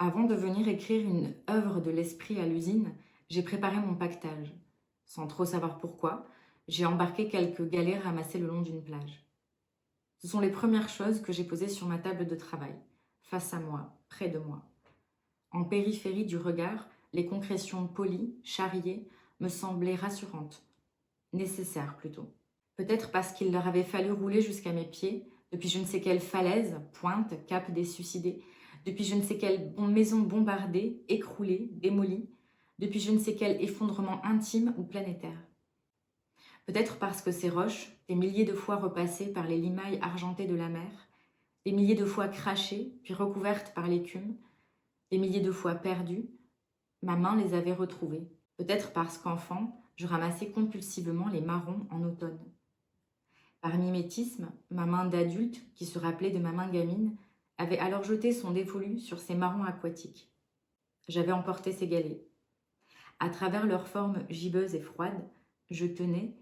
Avant de venir écrire une œuvre de l'esprit à l'usine, j'ai préparé mon pactage. Sans trop savoir pourquoi, j'ai embarqué quelques galets ramassés le long d'une plage. Ce sont les premières choses que j'ai posées sur ma table de travail, face à moi, près de moi. En périphérie du regard, les concrétions polies, charriées, me semblaient rassurantes, nécessaires plutôt. Peut-être parce qu'il leur avait fallu rouler jusqu'à mes pieds, depuis je ne sais quelle falaise, pointe, cap des suicidés, depuis je ne sais quelle maison bombardée, écroulée, démolie, depuis je ne sais quel effondrement intime ou planétaire. Peut-être parce que ces roches, des milliers de fois repassées par les limailles argentées de la mer, des milliers de fois crachées, puis recouvertes par l'écume, des milliers de fois perdues, ma main les avait retrouvées. Peut-être parce qu'enfant, je ramassais compulsivement les marrons en automne. Par mimétisme, ma main d'adulte, qui se rappelait de ma main gamine, avait alors jeté son dévolu sur ces marrons aquatiques. J'avais emporté ces galets. À travers leur forme gibbeuse et froide, je tenais,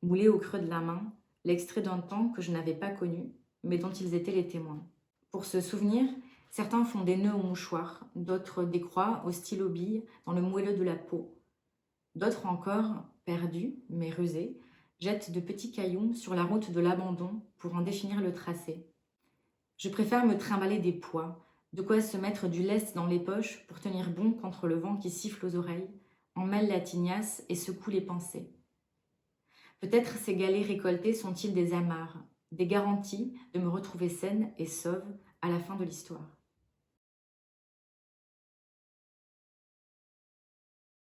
moulé au creux de la main, l'extrait d'un temps que je n'avais pas connu, mais dont ils étaient les témoins. Pour se souvenir, certains font des nœuds au mouchoir, d'autres des croix au stylo bille dans le moelleux de la peau. D'autres encore, perdus, mais rusés, jettent de petits cailloux sur la route de l'abandon pour en définir le tracé. Je préfère me trimballer des poids, de quoi se mettre du lest dans les poches pour tenir bon contre le vent qui siffle aux oreilles, emmêle la tignasse et secoue les pensées. Peut-être ces galets récoltés sont-ils des amarres, des garanties de me retrouver saine et sauve à la fin de l'histoire.